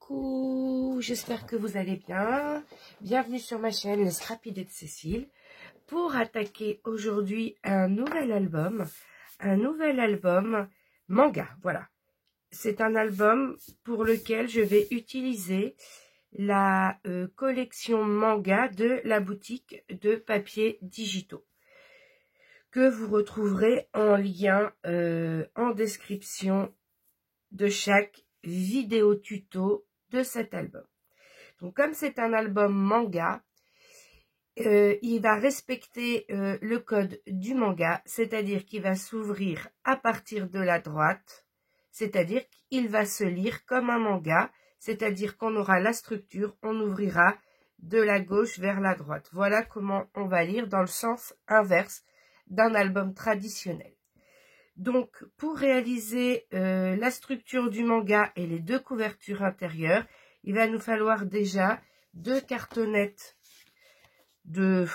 Coucou, j'espère que vous allez bien. Bienvenue sur ma chaîne Les Scrappy de Cécile pour attaquer aujourd'hui un nouvel album manga. Voilà, c'est un album pour lequel je vais utiliser la collection manga de la boutique de papiers digitaux que vous retrouverez en lien en description de chaque vidéo tuto de cet album. Donc comme c'est un album manga, il va respecter le code du manga, c'est-à-dire qu'il va s'ouvrir à partir de la droite, c'est-à-dire qu'il va se lire comme un manga, c'est-à-dire qu'on aura la structure, on ouvrira de la gauche vers la droite. Voilà comment on va lire dans le sens inverse d'un album traditionnel. Donc, pour réaliser la structure du manga et les deux couvertures intérieures, il va nous falloir déjà deux cartonnettes de...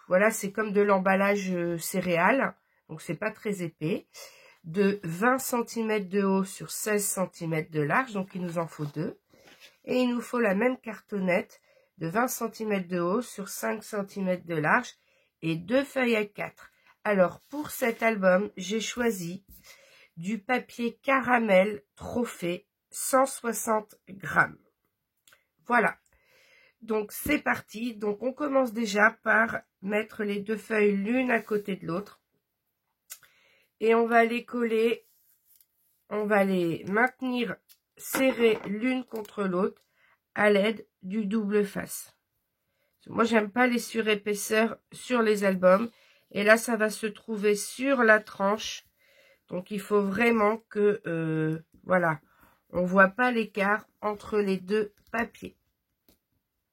Voilà, c'est comme de l'emballage céréales, donc c'est pas très épais, de 20 cm de haut sur 16 cm de large, donc il nous en faut deux. Et il nous faut la même cartonnette de 20 cm de haut sur 5 cm de large et deux feuilles A4. Alors, pour cet album, j'ai choisi du papier caramel trophée 160 grammes. Voilà. Donc, c'est parti. Donc, on commence déjà par mettre les deux feuilles l'une à côté de l'autre. Et on va les coller. On va les maintenir serrées l'une contre l'autre à l'aide du double face. Moi, j'aime pas les surépaisseurs sur les albums. Et là, ça va se trouver sur la tranche. Donc, il faut vraiment que, voilà, on ne voit pas l'écart entre les deux papiers.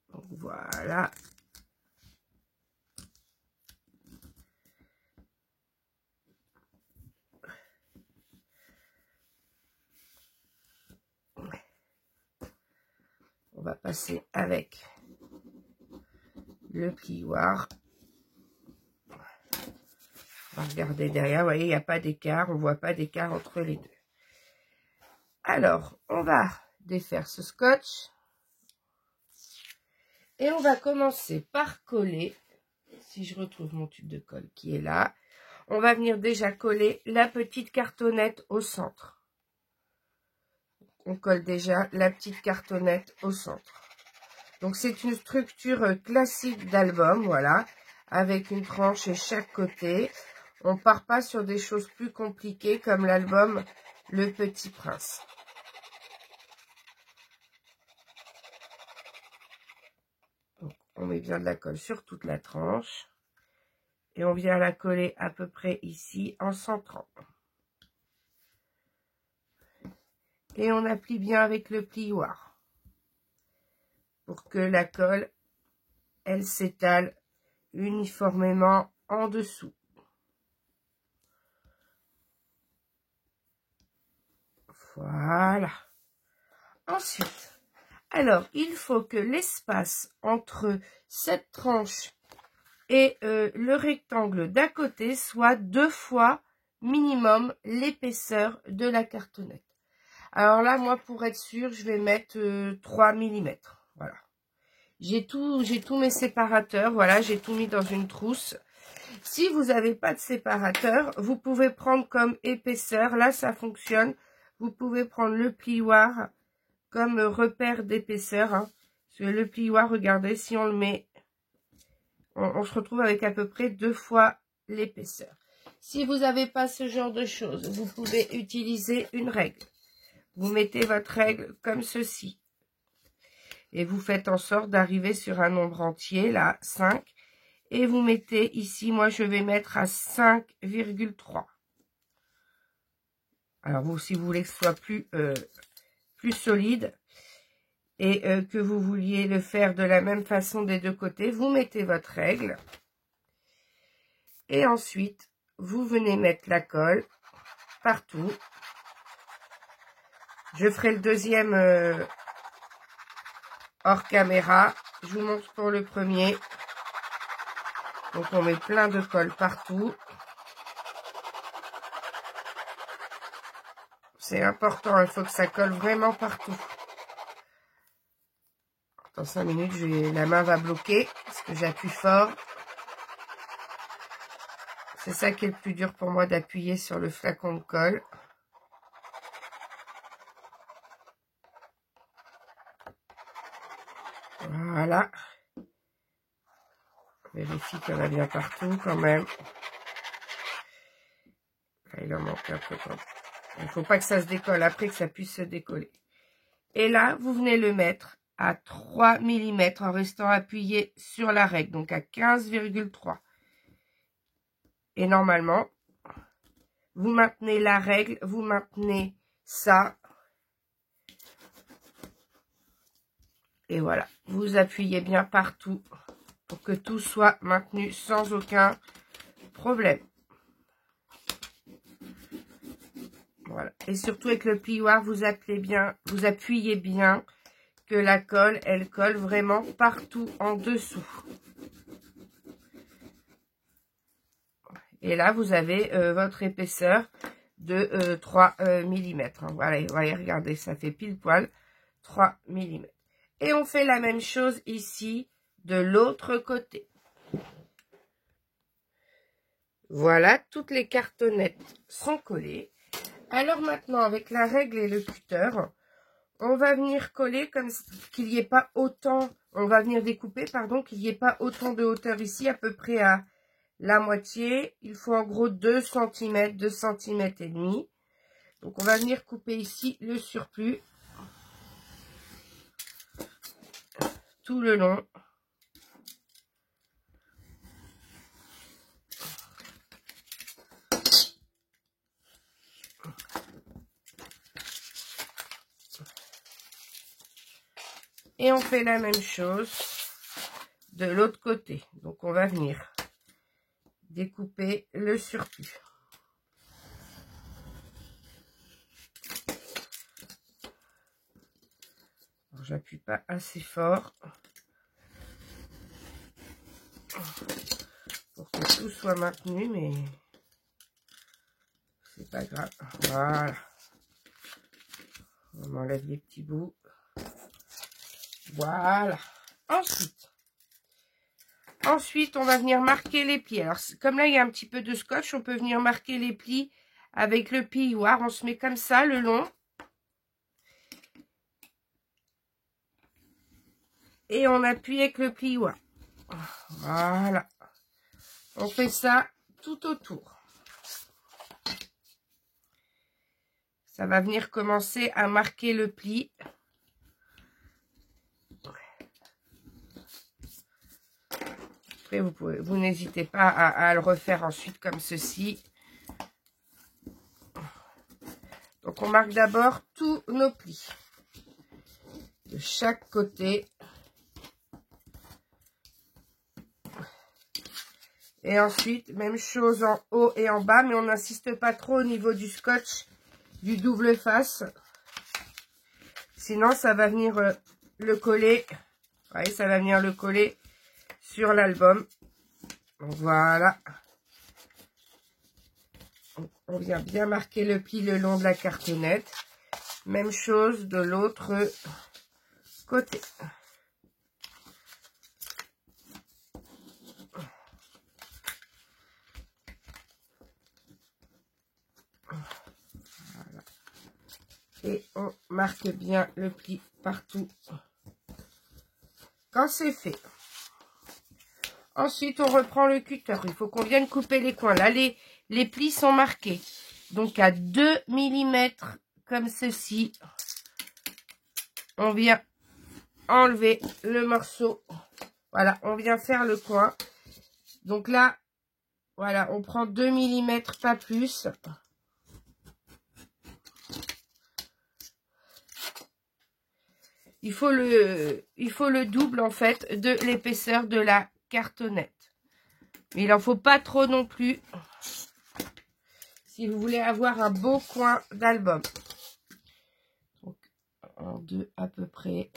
Donc, voilà. On va passer avec le plioir. On va regarder derrière, vous voyez, il n'y a pas d'écart, on ne voit pas d'écart entre les deux. Alors, on va défaire ce scotch. Et on va commencer par coller, si je retrouve mon tube de colle qui est là, on va venir déjà coller la petite cartonnette au centre. On colle déjà la petite cartonnette au centre. Donc c'est une structure classique d'album, voilà, avec une tranche à chaque côté. On part pas sur des choses plus compliquées comme l'album Le Petit Prince. Donc, on met bien de la colle sur toute la tranche. Et on vient la coller à peu près ici en centrant. Et on appuie bien avec le plioir. Pour que la colle, elle s'étale uniformément en dessous. Voilà. Ensuite, alors, il faut que l'espace entre cette tranche et le rectangle d'à côté soit 2 fois minimum l'épaisseur de la cartonnette. Alors là, moi, pour être sûre, je vais mettre 3 mm. Voilà. J'ai tous mes séparateurs. Voilà, j'ai tout mis dans une trousse. Si vous n'avez pas de séparateur, vous pouvez prendre comme épaisseur. Là, ça fonctionne. Vous pouvez prendre le plioir comme repère d'épaisseur. Hein. Parce que le plioir, regardez, si on le met, on se retrouve avec à peu près 2 fois l'épaisseur. Si vous n'avez pas ce genre de choses, vous pouvez utiliser une règle. Vous mettez votre règle comme ceci. Et vous faites en sorte d'arriver sur un nombre entier, là, 5. Et vous mettez ici, moi je vais mettre à 5,3. Alors vous, si vous voulez que ce soit plus solide et que vous vouliez le faire de la même façon des deux côtés, vous mettez votre règle. Et ensuite, vous venez mettre la colle partout. Je ferai le deuxième hors caméra. Je vous montre pour le premier. Donc on met plein de colle partout. C'est important, il faut que ça colle vraiment partout. Dans 5 minutes, la main va bloquer parce que j'appuie fort. C'est ça qui est le plus dur pour moi, d'appuyer sur le flacon de colle. Voilà. Vérifie qu'il y en a bien partout quand même. Là, il en manque un peu. Il ne faut pas que ça se décolle après, que ça puisse se décoller. Et là, vous venez le mettre à 3 mm en restant appuyé sur la règle, donc à 15,3. Et normalement, vous maintenez la règle, vous maintenez ça. Et voilà, vous appuyez bien partout pour que tout soit maintenu sans aucun problème. Voilà. Et surtout avec le plioir, vous appuyez bien que la colle, elle colle vraiment partout en dessous. Et là, vous avez votre épaisseur de 3 mm. Voilà, regardez, ça fait pile poil 3 mm. Et on fait la même chose ici de l'autre côté. Voilà, toutes les cartonnettes sont collées. Alors maintenant, avec la règle et le cutter, on va venir coller comme qu'il n'y ait pas autant, on va venir découper, pardon, qu'il n'y ait pas autant de hauteur ici, à peu près à la moitié. Il faut en gros 2 cm, 2 cm et demi. Donc on va venir couper ici le surplus tout le long. Et on fait la même chose de l'autre côté. Donc on va venir découper le surplus. J'appuie pas assez fort pour que tout soit maintenu, mais c'est pas grave. Voilà. On enlève les petits bouts. Voilà. Ensuite, on va venir marquer les plis. Alors, comme là, il y a un petit peu de scotch, on peut venir marquer les plis avec le plioir. On se met comme ça, le long. Et on appuie avec le plioir. Voilà. On fait ça tout autour. Ça va venir commencer à marquer le pli. Après, vous n'hésitez pas à le refaire ensuite comme ceci. Donc, on marque d'abord tous nos plis. De chaque côté. Et ensuite, même chose en haut et en bas, mais on n'insiste pas trop au niveau du scotch du double face. Sinon, ça va venir le coller. Vous voyez, ça va venir le coller sur l'album. Voilà. On vient bien marquer le pli le long de la cartonnette. Même chose de l'autre côté. Voilà. Et on marque bien le pli partout quand c'est fait. Ensuite, on reprend le cutter. Il faut qu'on vienne couper les coins. Là, les plis sont marqués. Donc, à 2 mm, comme ceci. On vient enlever le morceau. Voilà, on vient faire le coin. Donc là, voilà, on prend 2 mm, pas plus. Il faut le double, en fait, de l'épaisseur de la cartonnette. Mais il n'en faut pas trop non plus si vous voulez avoir un beau coin d'album. Donc, en deux à peu près.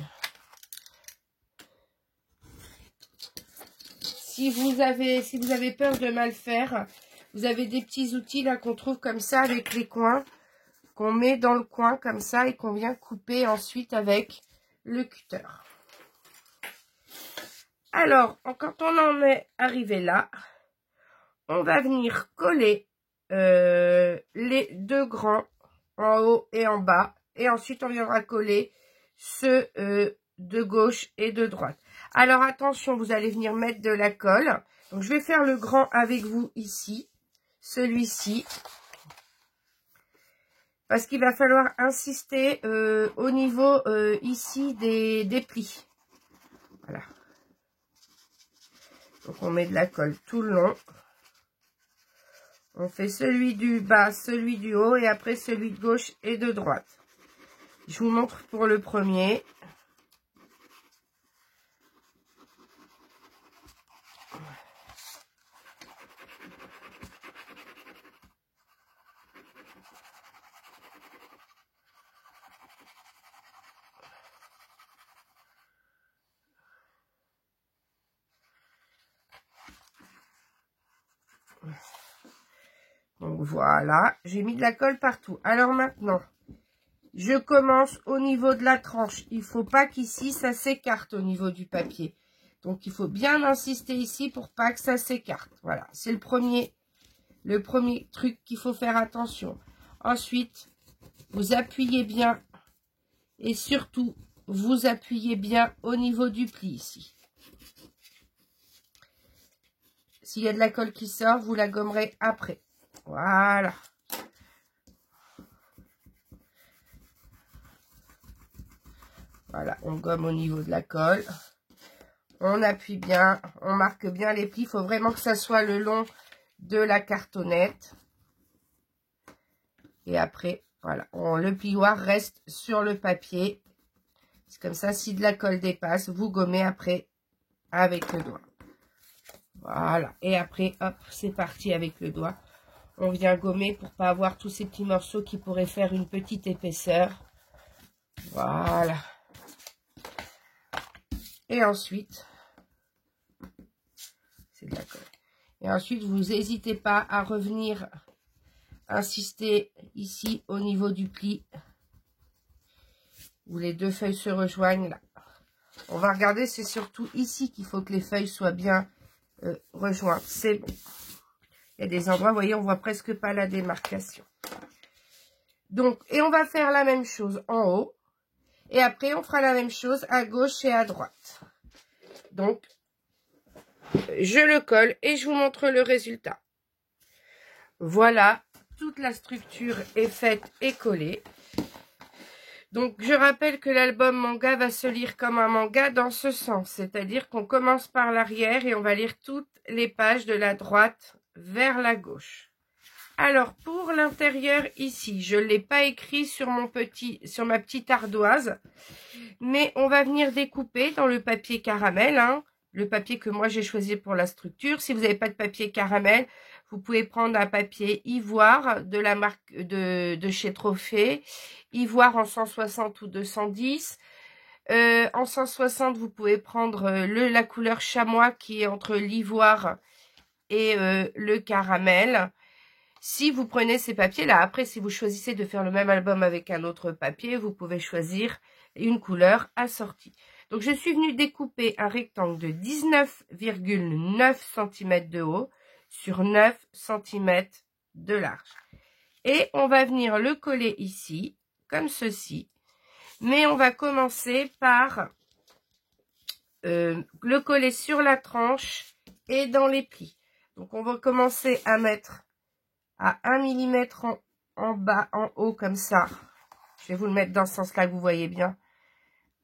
Si vous avez peur de mal faire, vous avez des petits outils là qu'on trouve comme ça avec les coins, qu'on met dans le coin comme ça et qu'on vient couper ensuite avec le cutter. Alors, quand on en est arrivé là, on va venir coller les deux grands en haut et en bas. Et ensuite, on viendra coller ceux de gauche et de droite. Alors, attention, vous allez venir mettre de la colle. Donc, je vais faire le grand avec vous ici. Celui-ci. Parce qu'il va falloir insister au niveau ici des plis. Voilà. Donc, on met de la colle tout le long. On fait celui du bas, celui du haut et après celui de gauche et de droite. Je vous montre pour le premier. Donc voilà, j'ai mis de la colle partout. Alors maintenant, je commence au niveau de la tranche. Il ne faut pas qu'ici, ça s'écarte au niveau du papier. Donc il faut bien insister ici pour pas que ça s'écarte. Voilà, c'est le premier truc qu'il faut faire attention. Ensuite, vous appuyez bien et surtout, vous appuyez bien au niveau du pli ici. S'il y a de la colle qui sort, vous la gommerez après. Voilà. Voilà, on gomme au niveau de la colle. On appuie bien, on marque bien les plis. Il faut vraiment que ça soit le long de la cartonnette. Et après, voilà, le plioir reste sur le papier. C'est comme ça, si de la colle dépasse, vous gommez après avec le doigt. Voilà, et après, hop, c'est parti avec le doigt. On vient gommer pour pas avoir tous ces petits morceaux qui pourraient faire une petite épaisseur. Voilà. Et ensuite, c'est de la colle. Et ensuite, vous n'hésitez pas à revenir insister ici au niveau du pli où les deux feuilles se rejoignent là. On va regarder, c'est surtout ici qu'il faut que les feuilles soient bien rejointes. C'est bon. Il y a des endroits, vous voyez, on voit presque pas la démarcation. Donc, et on va faire la même chose en haut. Et après, on fera la même chose à gauche et à droite. Donc, je le colle et je vous montre le résultat. Voilà, toute la structure est faite et collée. Donc, je rappelle que l'album manga va se lire comme un manga dans ce sens. C'est-à-dire qu'on commence par l'arrière et on va lire toutes les pages de la droite vers la gauche. Alors, pour l'intérieur ici, je ne l'ai pas écrit sur ma petite ardoise, mais on va venir découper dans le papier caramel, hein, le papier que moi j'ai choisi pour la structure. Si vous n'avez pas de papier caramel, vous pouvez prendre un papier ivoire de la marque de chez Trophée, ivoire en 160 ou 210. En 160, vous pouvez prendre la couleur chamois qui est entre l'ivoire et le caramel. Si vous prenez ces papiers-là, après, si vous choisissez de faire le même album avec un autre papier, vous pouvez choisir une couleur assortie. Donc, je suis venue découper un rectangle de 19,9 cm de haut sur 9 cm de large. Et on va venir le coller ici, comme ceci. Mais on va commencer par le coller sur la tranche et dans les plis. Donc, on va commencer à mettre à 1 mm en bas, en haut, comme ça. Je vais vous le mettre dans ce sens-là que vous voyez bien.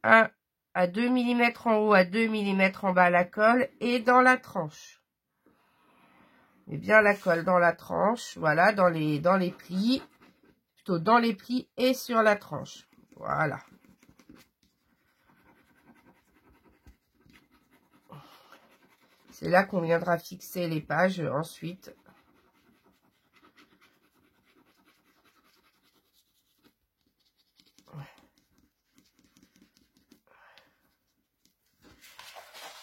1 à 2 mm en haut, à 2 mm en bas la colle et dans la tranche. Et bien la colle dans la tranche, voilà, dans les plis, plutôt dans les plis et sur la tranche. Voilà. C'est là qu'on viendra fixer les pages ensuite.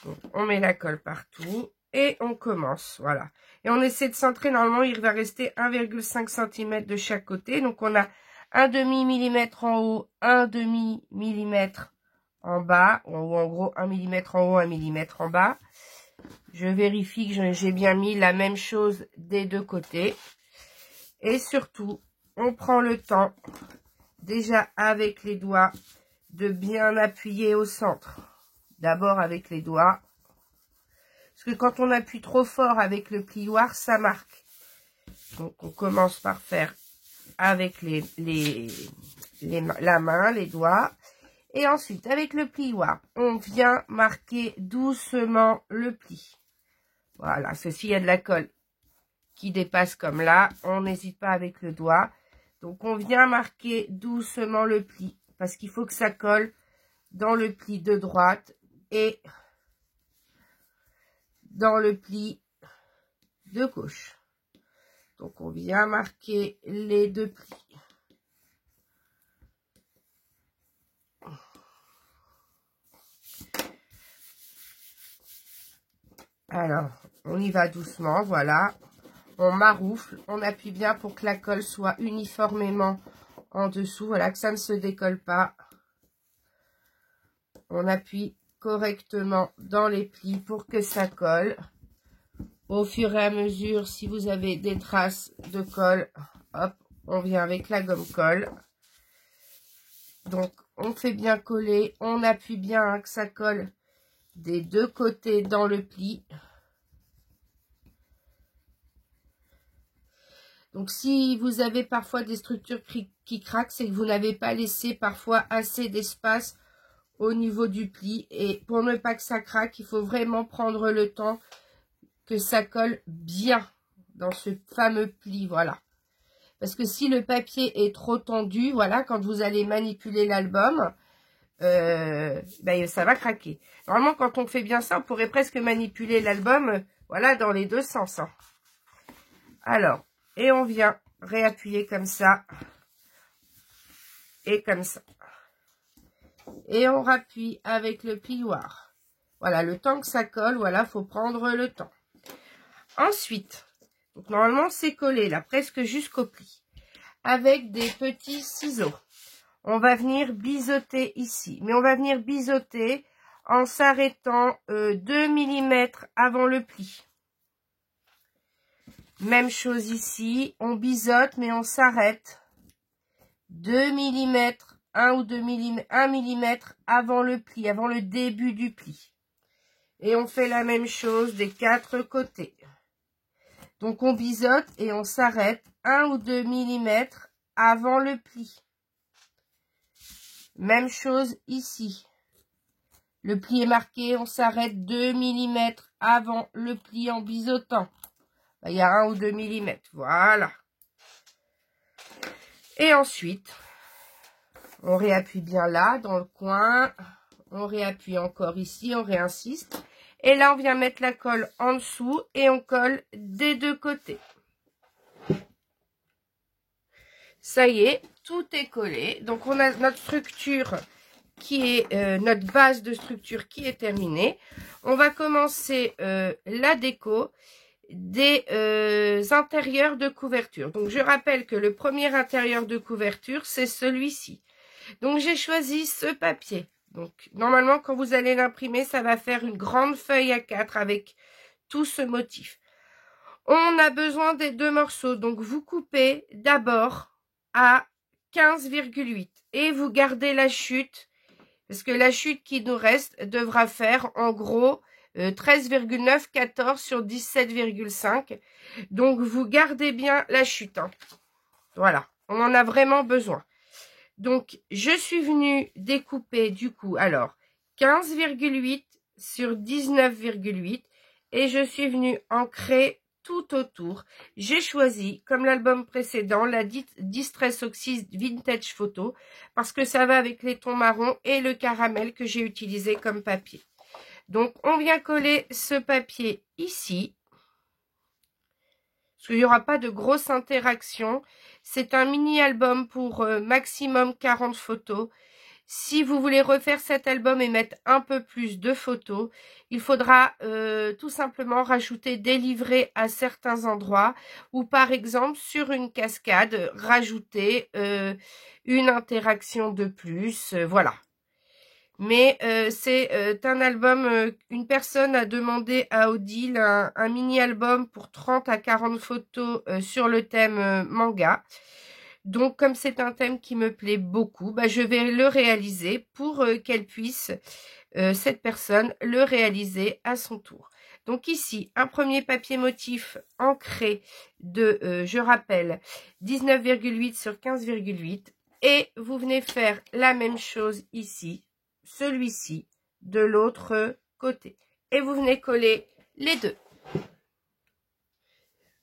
Donc, on met la colle partout et on commence, voilà. Et on essaie de centrer, normalement il va rester 1,5 cm de chaque côté. Donc on a un demi millimètre en haut, un demi millimètre en bas, ou en gros 1 mm en haut, 1 mm en bas. Je vérifie que j'ai bien mis la même chose des deux côtés. Et surtout, on prend le temps, déjà avec les doigts, de bien appuyer au centre. D'abord avec les doigts. Parce que quand on appuie trop fort avec le plioir, ça marque. Donc on commence par faire avec la main, les doigts. Et ensuite, avec le plioir, on vient marquer doucement le pli. Voilà, ceci, il y a de la colle qui dépasse comme là. On n'hésite pas avec le doigt. Donc, on vient marquer doucement le pli. Parce qu'il faut que ça colle dans le pli de droite et dans le pli de gauche. Donc, on vient marquer les deux plis. Alors, on y va doucement, voilà. On maroufle, on appuie bien pour que la colle soit uniformément en dessous, voilà, que ça ne se décolle pas. On appuie correctement dans les plis pour que ça colle. Au fur et à mesure, si vous avez des traces de colle, hop, on vient avec la gomme colle. Donc, on fait bien coller, on appuie bien hein, que ça colle des deux côtés dans le pli. Donc, si vous avez parfois des structures qui craquent, c'est que vous n'avez pas laissé parfois assez d'espace au niveau du pli. Et pour ne pas que ça craque, il faut vraiment prendre le temps que ça colle bien dans ce fameux pli, voilà. Parce que si le papier est trop tendu, voilà, quand vous allez manipuler l'album, ça va craquer. Normalement, quand on fait bien ça, on pourrait presque manipuler l'album, voilà, dans les deux sens. Hein. Alors, et on vient réappuyer comme ça. Et comme ça. Et on rappuie avec le plioir. Voilà, le temps que ça colle, voilà, faut prendre le temps. Ensuite, donc normalement c'est collé là, presque jusqu'au pli. Avec des petits ciseaux. On va venir biseauter ici. Mais on va venir biseauter en s'arrêtant 2 mm avant le pli. Même chose ici, on biseaute mais on s'arrête 2 mm, 1 ou 2 mm, 1 mm avant le pli, avant le début du pli. Et on fait la même chose des quatre côtés. Donc on biseaute et on s'arrête 1 ou 2 mm avant le pli. Même chose ici. Le pli est marqué, on s'arrête 2 mm avant le pli en biseautant. Il y a 1 ou 2 mm, voilà. Et ensuite, on réappuie bien là, dans le coin. On réappuie encore ici, on réinsiste. Et là, on vient mettre la colle en dessous et on colle des deux côtés. Ça y est, tout est collé. Donc, on a notre structure qui est, notre base de structure qui est terminée. On va commencer la déco des intérieurs de couverture. Donc, je rappelle que le premier intérieur de couverture, c'est celui-ci. Donc, j'ai choisi ce papier. Donc, normalement, quand vous allez l'imprimer, ça va faire une grande feuille A4 avec tout ce motif. On a besoin des deux morceaux. Donc, vous coupez d'abord à 15,8 et vous gardez la chute parce que la chute qui nous reste devra faire en gros 13,9, 14 sur 17,5. Donc, vous gardez bien la chute. Hein. Voilà, on en a vraiment besoin. Donc, je suis venue découper du coup, alors, 15,8 sur 19,8 et je suis venue ancrer tout autour. J'ai choisi, comme l'album précédent, la Distress Oxide Vintage Photo parce que ça va avec les tons marron et le caramel que j'ai utilisé comme papier. Donc, on vient coller ce papier ici. Parce qu'il n'y aura pas de grosse interaction. C'est un mini-album pour maximum 40 photos. Si vous voulez refaire cet album et mettre un peu plus de photos, il faudra tout simplement rajouter des livrets à certains endroits ou par exemple sur une cascade, rajouter une interaction de plus. Voilà. Mais c'est un album, une personne a demandé à Odile un mini-album pour 30 à 40 photos sur le thème manga. Donc, comme c'est un thème qui me plaît beaucoup, bah, je vais le réaliser pour qu'elle puisse, cette personne, le réaliser à son tour. Donc ici, un premier papier motif ancré de, je rappelle, 19,8 sur 15,8. Et vous venez faire la même chose ici, celui-ci, de l'autre côté. Et vous venez coller les deux.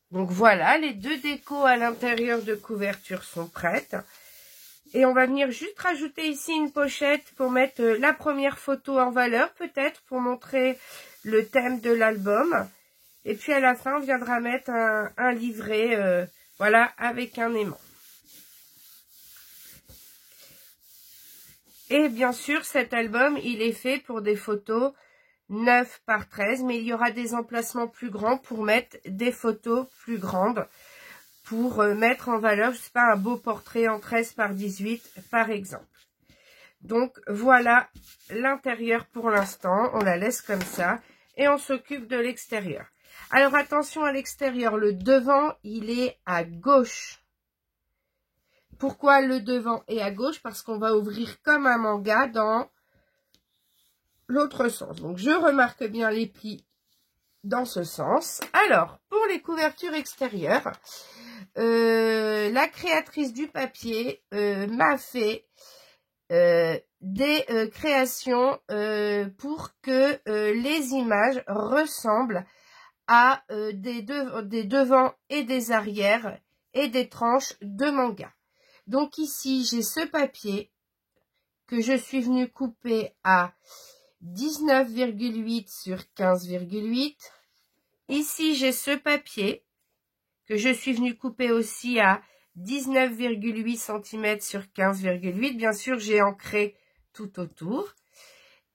Donc voilà, les deux décos à l'intérieur de couverture sont prêtes. Et on va venir juste rajouter ici une pochette pour mettre la première photo en valeur, peut-être, pour montrer le thème de l'album. Et puis à la fin, on viendra mettre un livret, voilà, avec un aimant. Et bien sûr, cet album, il est fait pour des photos 9 par 13, mais il y aura des emplacements plus grands pour mettre des photos plus grandes, pour mettre en valeur, je sais pas, un beau portrait en 13 par 18, par exemple. Donc, voilà l'intérieur pour l'instant. On la laisse comme ça. Et on s'occupe de l'extérieur. Alors, attention à l'extérieur. Le devant, il est à gauche. Pourquoi le devant est à gauche? Parce qu'on va ouvrir comme un manga dans l'autre sens. Donc, je remarque bien les plis dans ce sens. Alors, pour les couvertures extérieures, la créatrice du papier m'a fait des créations pour que les images ressemblent à des devants et des arrières et des tranches de manga. Donc ici, j'ai ce papier que je suis venue couper à 19,8 sur 15,8. Ici, j'ai ce papier que je suis venue couper aussi à 19,8 cm sur 15,8. Bien sûr, j'ai ancré tout autour.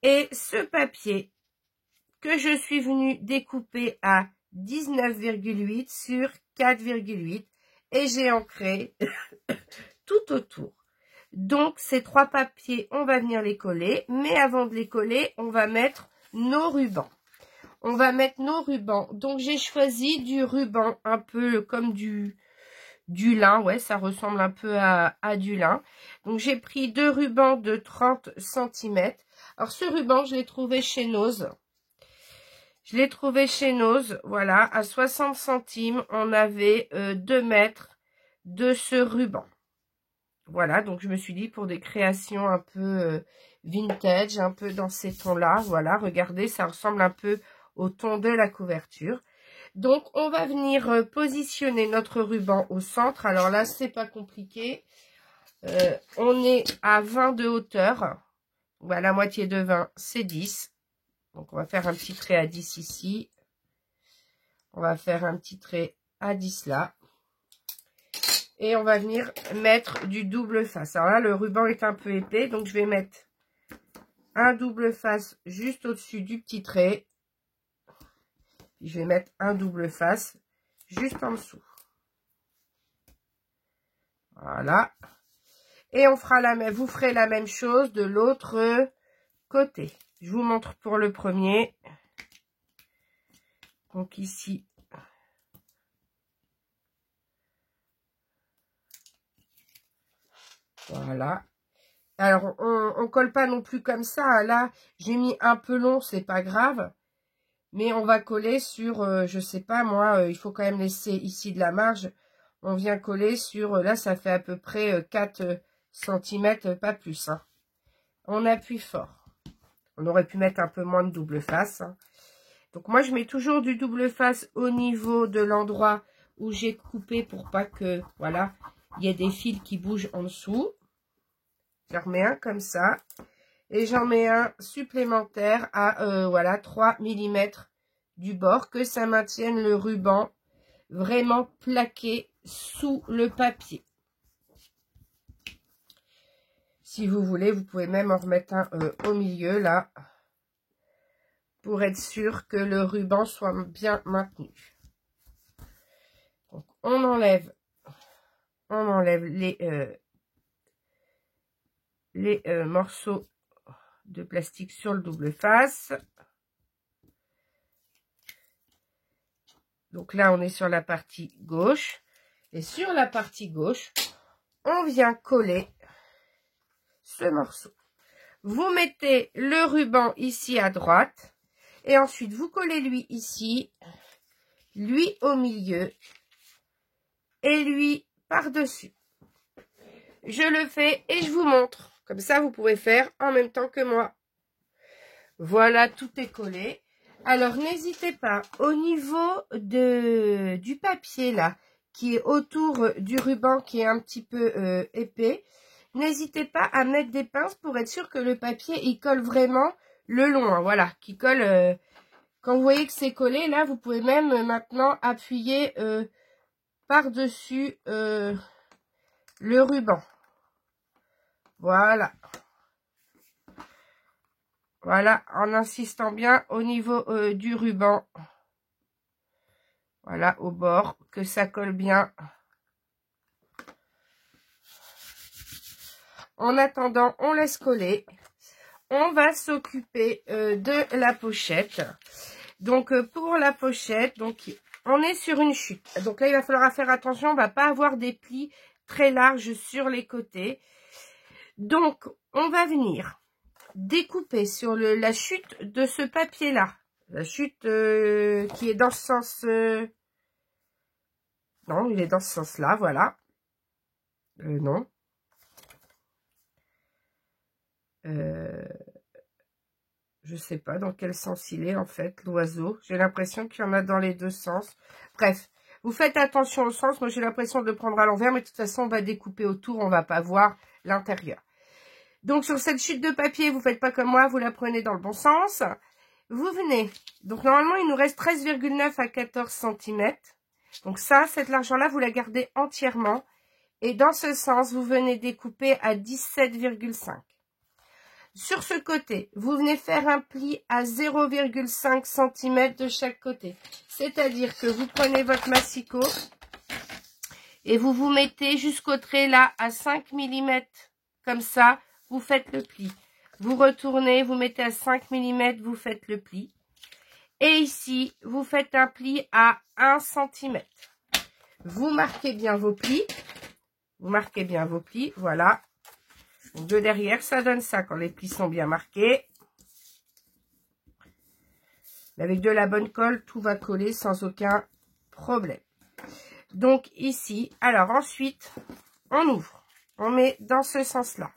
Et ce papier que je suis venue découper à 19,8 sur 4,8. Et j'ai ancré tout autour. Donc, ces trois papiers, on va venir les coller. Mais avant de les coller, on va mettre nos rubans. On va mettre nos rubans. Donc, j'ai choisi du ruban un peu comme du lin. Ouais, ça ressemble un peu à du lin. Donc, j'ai pris deux rubans de 30 cm. Alors, ce ruban, je l'ai trouvé chez Nose. Je l'ai trouvé chez Nose. Voilà, à 60 centimes, on avait 2 mètres de ce ruban. Voilà, donc je me suis dit pour des créations un peu vintage, un peu dans ces tons-là. Voilà, regardez, ça ressemble un peu au ton de la couverture. Donc, on va venir positionner notre ruban au centre. Alors là, c'est pas compliqué. On est à 20 de hauteur. Voilà, la moitié de 20, c'est 10. Donc, on va faire un petit trait à 10 ici. On va faire un petit trait à 10 là. Et on va venir mettre du double face. Alors là, le ruban est un peu épais. Donc, je vais mettre un double face juste au-dessus du petit trait. Je vais mettre un double face juste en dessous. Voilà. Et on fera vous ferez la même chose de l'autre côté. Je vous montre pour le premier. Donc ici. Voilà. Alors, on colle pas non plus comme ça. Là, j'ai mis un peu long, c'est pas grave. Mais on va coller sur, je sais pas moi, il faut quand même laisser ici de la marge. On vient coller sur, là ça fait à peu près 4 cm, pas plus. Hein. On appuie fort. On aurait pu mettre un peu moins de double face. Hein. Donc moi je mets toujours du double face au niveau de l'endroit où j'ai coupé pour pas que, voilà, il y ait des fils qui bougent en dessous. J'en remets un comme ça. Et j'en mets un supplémentaire à, voilà, 3 mm du bord, que ça maintienne le ruban vraiment plaqué sous le papier. Si vous voulez, vous pouvez même en remettre un au milieu, là, pour être sûr que le ruban soit bien maintenu. Donc, on enlève les morceaux de plastique sur le double face. Donc là, on est sur la partie gauche. Et sur la partie gauche, on vient coller ce morceau. Vous mettez le ruban ici à droite. Et ensuite, vous collez lui ici, lui au milieu et lui par-dessus. Je le fais et je vous montre. Comme ça, vous pouvez faire en même temps que moi. Voilà, tout est collé. Alors, n'hésitez pas, au niveau du papier là, qui est autour du ruban qui est un petit peu épais, n'hésitez pas à mettre des pinces pour être sûr que le papier, il colle vraiment le long. Hein, voilà, qui colle... quand vous voyez que c'est collé, là, vous pouvez même maintenant appuyer par-dessus le ruban. Voilà. Voilà, en insistant bien au niveau du ruban. Voilà, au bord, que ça colle bien. En attendant, on laisse coller. On va s'occuper de la pochette. Donc, pour la pochette, donc on est sur une chute. Donc là, il va falloir faire attention, on ne va pas avoir des plis très larges sur les côtés. Donc, on va venir découper sur la chute de ce papier-là. La chute qui est dans ce sens... non, il est dans ce sens-là, voilà. Non. Je sais pas dans quel sens il est, en fait, l'oiseau. J'ai l'impression qu'il y en a dans les deux sens. Bref, vous faites attention au sens. Moi, j'ai l'impression de le prendre à l'envers, mais de toute façon, on va découper autour. On va pas voir l'intérieur. Donc, sur cette chute de papier, vous faites pas comme moi, vous la prenez dans le bon sens. Vous venez. Donc, normalement, il nous reste 13,9 à 14 cm. Donc, ça, cette largeur-là, vous la gardez entièrement. Et dans ce sens, vous venez découper à 17,5. Sur ce côté, vous venez faire un pli à 0,5 cm de chaque côté. C'est-à-dire que vous prenez votre massicot et vous vous mettez jusqu'au trait là à 5 mm. Comme ça, vous faites le pli. Vous retournez, vous mettez à 5 mm, vous faites le pli. Et ici, vous faites un pli à 1 cm. Vous marquez bien vos plis. Vous marquez bien vos plis, voilà. Donc de derrière, ça donne ça quand les plis sont bien marqués. Avec de la bonne colle, tout va coller sans aucun problème. Donc ici, alors ensuite, on ouvre. On met dans ce sens-là.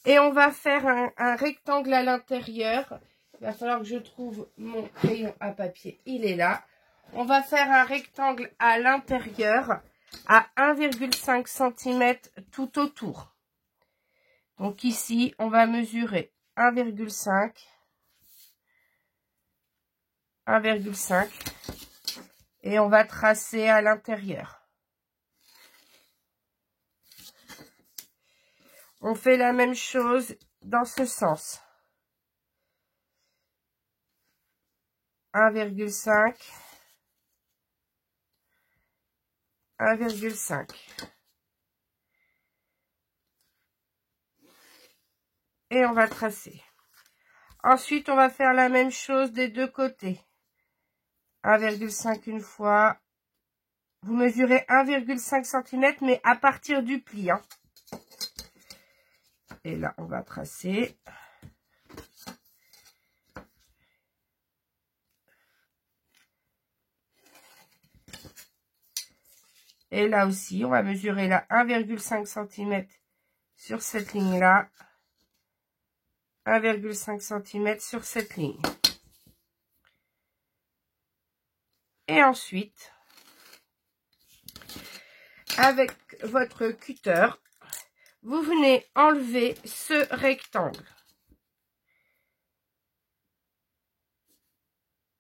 Et on va faire un rectangle à l'intérieur. Il va falloir que je trouve mon crayon à papier. Il est là. On va faire un rectangle à l'intérieur à 1,5 cm tout autour. Donc ici, on va mesurer 1,5, 1,5 et on va tracer à l'intérieur. On fait la même chose dans ce sens. 1,5, 1,5. Et on va tracer. Ensuite, on va faire la même chose des deux côtés. 1,5 une fois. Vous mesurez 1,5 cm, mais à partir du pli. Hein. Et là, on va tracer. Et là aussi, on va mesurer là 1,5 cm sur cette ligne-là. 1,5 cm sur cette ligne. Et ensuite, avec votre cutter, vous venez enlever ce rectangle.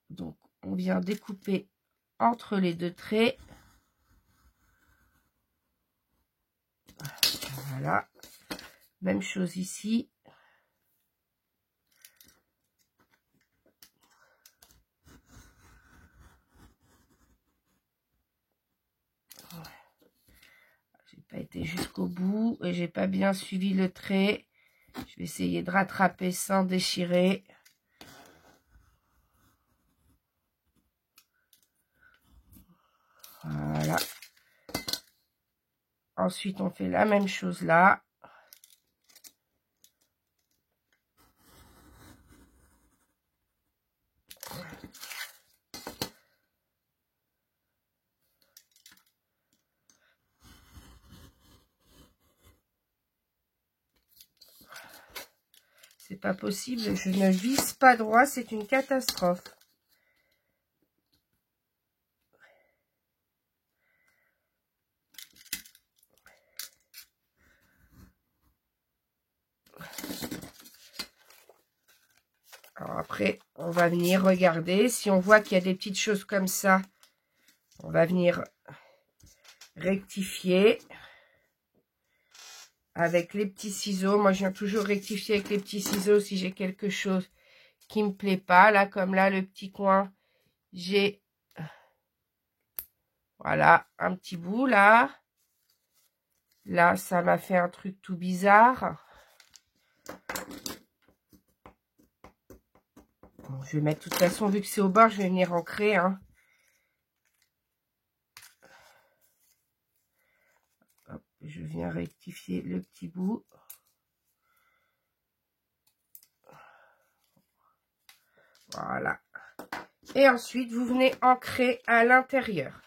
Donc, on vient découper entre les deux traits. Voilà. Même chose ici. J'ai pas été jusqu'au bout et j'ai pas bien suivi le trait. Je vais essayer de rattraper sans déchirer. Voilà. Ensuite, on fait la même chose là. C'est pas possible, je ne vise pas droit, c'est une catastrophe. Alors après, on va venir regarder. Si on voit qu'il y a des petites choses comme ça, on va venir rectifier avec les petits ciseaux. Moi, je viens toujours rectifier avec les petits ciseaux si j'ai quelque chose qui me plaît pas. Là, comme là, le petit coin, j'ai... Voilà, un petit bout là. Là, ça m'a fait un truc tout bizarre. Bon, je vais mettre, de toute façon, vu que c'est au bord, je vais venir ancrer. Hein. Hop, je viens rectifier le petit bout. Voilà. Et ensuite, vous venez ancrer à l'intérieur.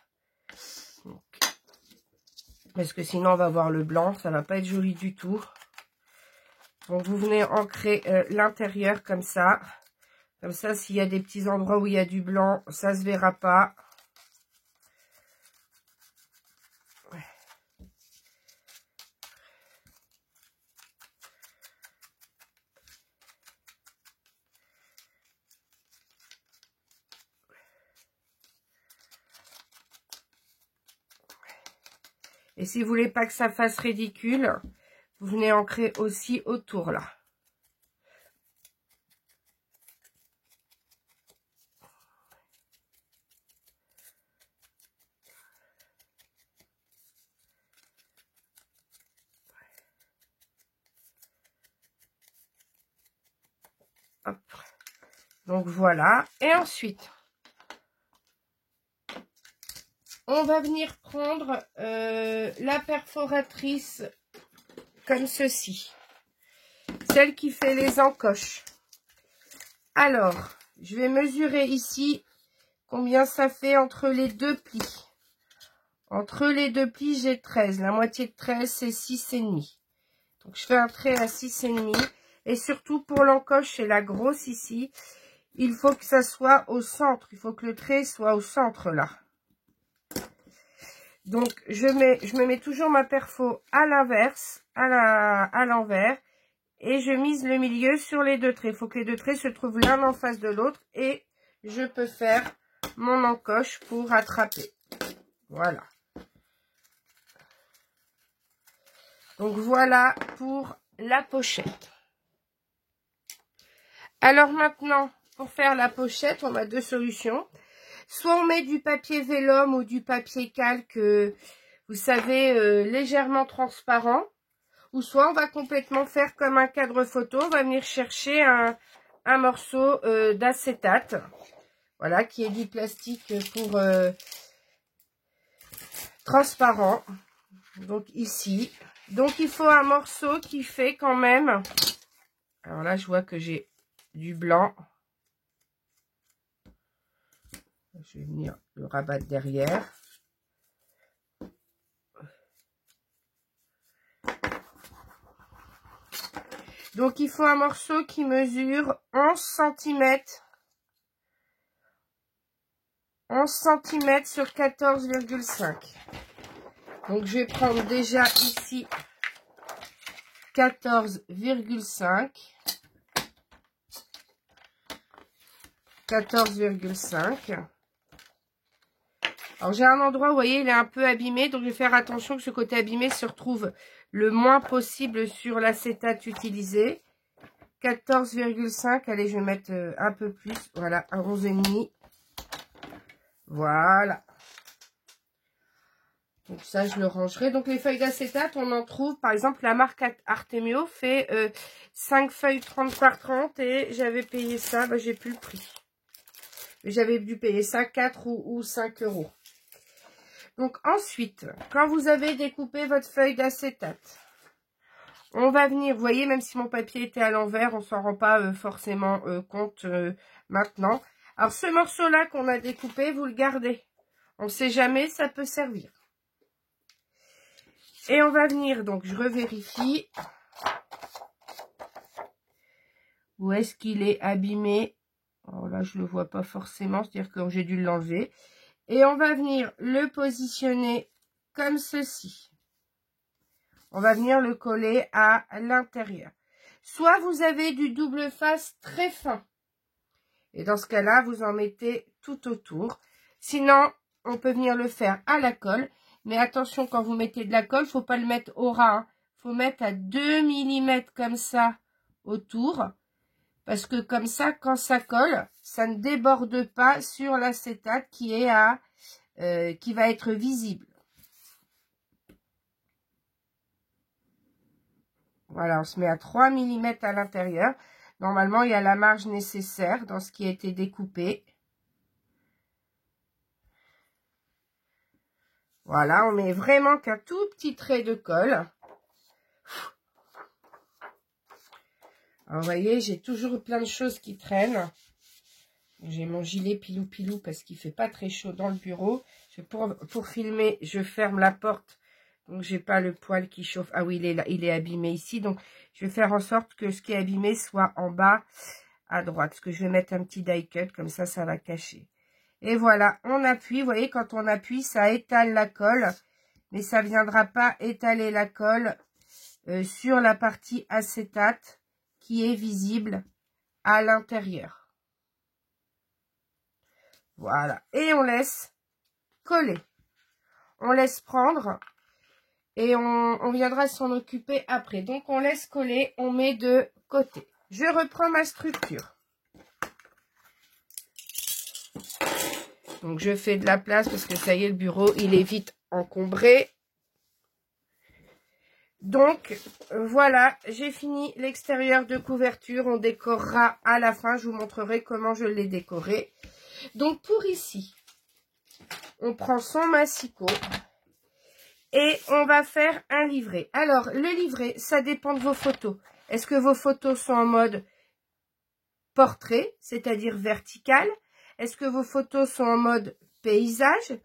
Parce que sinon, on va voir le blanc. Ça va pas être joli du tout. Donc, vous venez ancrer l'intérieur comme ça. Comme ça, s'il y a des petits endroits où il y a du blanc, ça se verra pas. Et si vous voulez pas que ça fasse ridicule, vous venez ancrer aussi autour là. Hop. Donc voilà. Et ensuite, on va venir prendre la perforatrice comme ceci. Celle qui fait les encoches. Alors, je vais mesurer ici combien ça fait entre les deux plis. Entre les deux plis, j'ai 13. La moitié de 13, c'est 6,5. Donc, je fais un trait à 6,5. Et surtout, pour l'encoche et la grosse ici, il faut que ça soit au centre. Il faut que le trait soit au centre, là. Donc, je me mets toujours ma perfo à l'inverse, à l'envers. Et je mise le milieu sur les deux traits. Il faut que les deux traits se trouvent l'un en face de l'autre. Et je peux faire mon encoche pour attraper. Voilà. Donc, voilà pour la pochette. Alors maintenant, pour faire la pochette, on a deux solutions. Soit on met du papier vélum ou du papier calque, vous savez, légèrement transparent. Ou soit on va complètement faire comme un cadre photo. On va venir chercher un morceau d'acétate. Voilà, qui est du plastique pour transparent. Donc ici. Donc il faut un morceau qui fait quand même... Alors là, je vois que j'ai du blanc. Je vais venir le rabattre derrière. Donc, il faut un morceau qui mesure 11 cm. 11 cm sur 14,5. Donc, je vais prendre déjà ici 14,5. 14,5. Alors, j'ai un endroit, vous voyez, il est un peu abîmé. Donc, je vais faire attention que ce côté abîmé se retrouve le moins possible sur l'acétate utilisé. 14,5. Allez, je vais mettre un peu plus. Voilà, un 11,5. Voilà. Donc ça, je le rangerai. Donc les feuilles d'acétate, on en trouve, par exemple, la marque Artemio fait 5 feuilles 30 par 30 et j'avais payé ça, bah, j'ai plus le prix. J'avais dû payer ça 4 ou 5 euros. Donc ensuite, quand vous avez découpé votre feuille d'acétate, on va venir, vous voyez, même si mon papier était à l'envers, on s'en rend pas forcément compte maintenant. Alors ce morceau-là qu'on a découpé, vous le gardez. On ne sait jamais, ça peut servir. Et on va venir, donc je revérifie. Où est-ce qu'il est abîmé? Alors là, je ne le vois pas forcément, c'est-à-dire que j'ai dû l'enlever. Et on va venir le positionner comme ceci. On va venir le coller à l'intérieur. Soit vous avez du double face très fin. Et dans ce cas-là, vous en mettez tout autour. Sinon, on peut venir le faire à la colle. Mais attention, quand vous mettez de la colle, il ne faut pas le mettre au ras. Il faut mettre à 2 mm comme ça autour. Parce que comme ça, quand ça colle, ça ne déborde pas sur l'acétate qui va être visible. Voilà, on se met à 3 mm à l'intérieur. Normalement, il y a la marge nécessaire dans ce qui a été découpé. Voilà, on met vraiment qu'un tout petit trait de colle. Alors, vous voyez, j'ai toujours plein de choses qui traînent. J'ai mon gilet pilou-pilou parce qu'il ne fait pas très chaud dans le bureau. Pour filmer, je ferme la porte. Donc, j'ai pas le poêle qui chauffe. Ah oui, il est là, il est abîmé ici. Donc, je vais faire en sorte que ce qui est abîmé soit en bas à droite. Parce que je vais mettre un petit die cut, comme ça, ça va cacher. Et voilà, on appuie. Vous voyez, quand on appuie, ça étale la colle. Mais ça ne viendra pas étaler la colle sur la partie acétate qui est visible à l'intérieur. Voilà. Et on laisse coller. On laisse prendre. Et on viendra s'en occuper après. Donc, on laisse coller. On met de côté. Je reprends ma structure. Donc, je fais de la place parce que ça y est, le bureau, il est vite encombré. Donc, voilà, j'ai fini l'extérieur de couverture. On décorera à la fin. Je vous montrerai comment je l'ai décoré. Donc, pour ici, on prend son massicot et on va faire un livret. Alors, le livret, ça dépend de vos photos. Est-ce que vos photos sont en mode portrait, c'est-à-dire vertical? Est-ce que vos photos sont en mode paysage?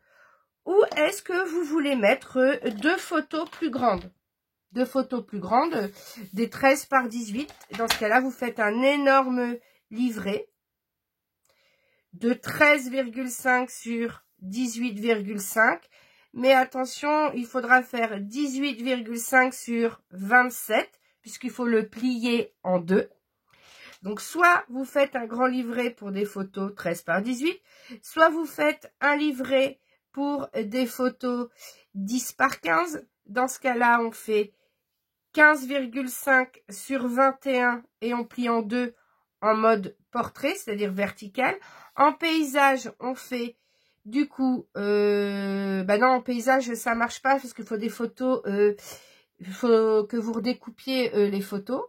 Ou est-ce que vous voulez mettre 2 photos plus grandes? 2 photos plus grandes, des 13 par 18. Dans ce cas-là, vous faites un énorme livret de 13,5 sur 18,5. Mais attention, il faudra faire 18,5 sur 27, puisqu'il faut le plier en 2. Donc, soit vous faites un grand livret pour des photos 13 par 18, soit vous faites un livret pour des photos 10 par 15. Dans ce cas-là, on fait 15,5 sur 21 et on plie en 2 en mode portrait, c'est-à-dire vertical. En paysage, on fait du coup, non, en paysage, ça marche pas parce qu'il faut des photos, il faut que vous redécoupiez les photos.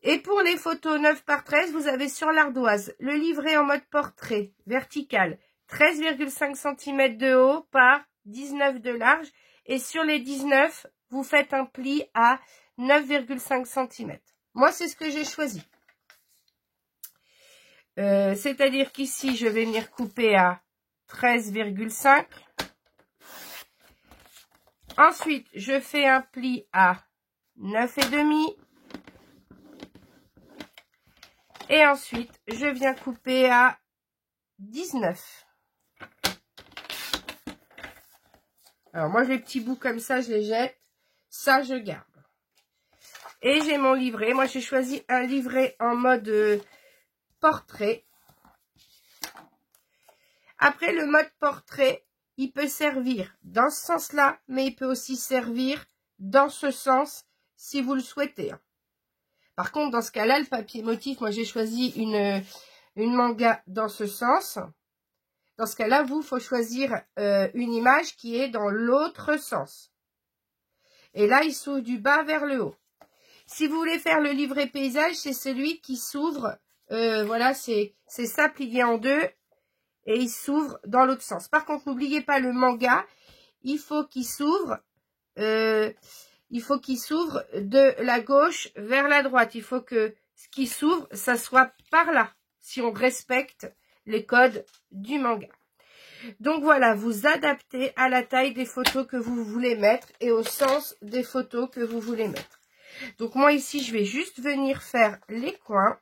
Et pour les photos 9 par 13, vous avez sur l'ardoise le livret en mode portrait vertical, 13,5 cm de haut par 19 de large. Et sur les 19, vous faites un pli à 9,5 cm. Moi, c'est ce que j'ai choisi. C'est-à-dire qu'ici, je vais venir couper à 13,5. Ensuite, je fais un pli à 9,5. Et ensuite, je viens couper à 19. Alors, moi, les petits bouts comme ça, je les jette. Ça, je garde. Et j'ai mon livret. Moi, j'ai choisi un livret en mode portrait. Après, le mode portrait, il peut servir dans ce sens-là, mais il peut aussi servir dans ce sens si vous le souhaitez. Par contre, dans ce cas-là, le papier motif, moi, j'ai choisi une manga dans ce sens. Dans ce cas-là, il faut choisir une image qui est dans l'autre sens. Et là, il s'ouvre du bas vers le haut. Si vous voulez faire le livret paysage, c'est celui qui s'ouvre, voilà, c'est ça plié en deux et il s'ouvre dans l'autre sens. Par contre, n'oubliez pas le manga, il faut qu'il s'ouvre de la gauche vers la droite. Il faut que ce qui s'ouvre, ça soit par là, si on respecte les codes du manga. Donc voilà, vous adaptez à la taille des photos que vous voulez mettre et au sens des photos que vous voulez mettre. Donc moi ici, je vais juste venir faire les coins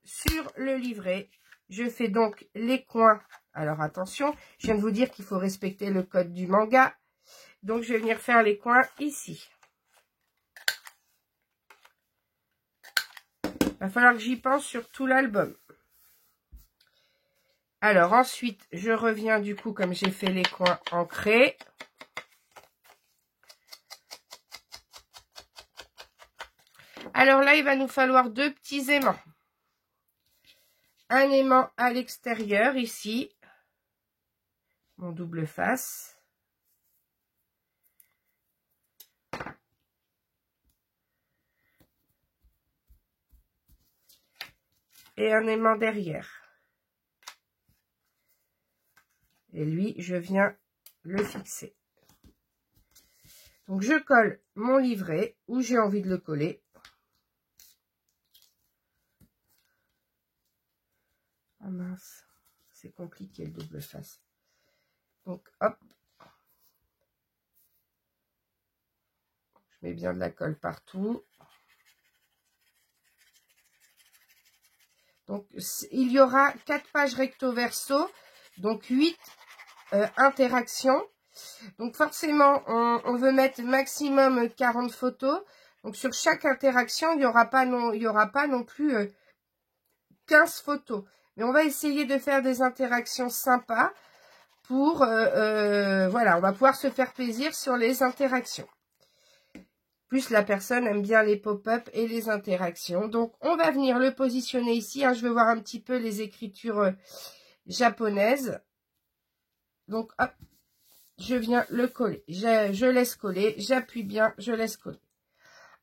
sur le livret. Je fais donc les coins. Alors attention, je viens de vous dire qu'il faut respecter le code du manga. Donc je vais venir faire les coins ici. Il va falloir que j'y pense sur tout l'album. Alors ensuite, je reviens du coup comme j'ai fait les coins ancrés. Alors là, il va nous falloir deux petits aimants. Un aimant à l'extérieur ici, mon double face. Et un aimant derrière. Et lui, je viens le fixer. Donc, je colle mon livret où j'ai envie de le coller. Ah mince, c'est compliqué le double face. Donc, hop. Je mets bien de la colle partout. Donc, il y aura 4 pages recto verso, donc 8 interactions. Donc, forcément, on veut mettre maximum 40 photos. Donc, sur chaque interaction, il n'y aura pas non plus 15 photos. Mais on va essayer de faire des interactions sympas pour, voilà, on va pouvoir se faire plaisir sur les interactions. Plus la personne aime bien les pop-up et les interactions. Donc, on va venir le positionner ici. Hein, je vais voir un petit peu les écritures japonaises. Donc, hop, je viens le coller. Je laisse coller. J'appuie bien, je laisse coller.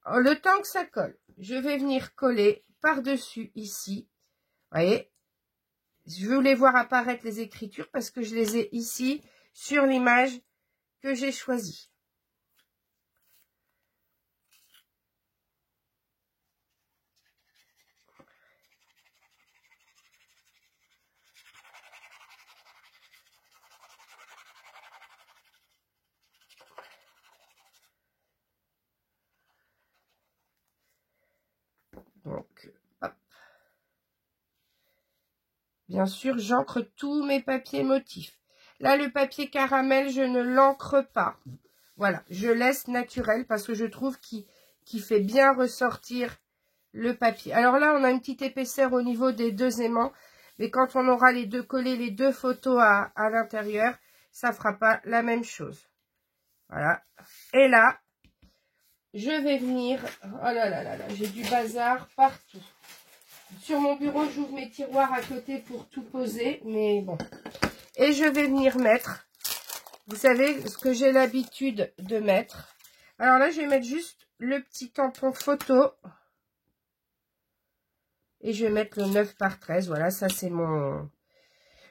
Le temps que ça colle, je vais venir coller par-dessus ici. Vous voyez, je voulais voir apparaître les écritures parce que je les ai ici sur l'image que j'ai choisie. Donc, hop. Bien sûr, j'encre tous mes papiers motifs. Là, le papier caramel, je ne l'encre pas. Voilà, je laisse naturel parce que je trouve qu'il fait bien ressortir le papier. Alors là, on a une petite épaisseur au niveau des deux aimants. Mais quand on aura collé les deux photos à l'intérieur, ça ne fera pas la même chose. Voilà. Et là, je vais venir... Oh là là là là, j'ai du bazar partout. Sur mon bureau, j'ouvre mes tiroirs à côté pour tout poser. Mais bon. Et je vais venir mettre... Vous savez ce que j'ai l'habitude de mettre. Alors là, je vais mettre juste le petit tampon photo. Et je vais mettre le 9 par 13. Voilà, ça c'est mon...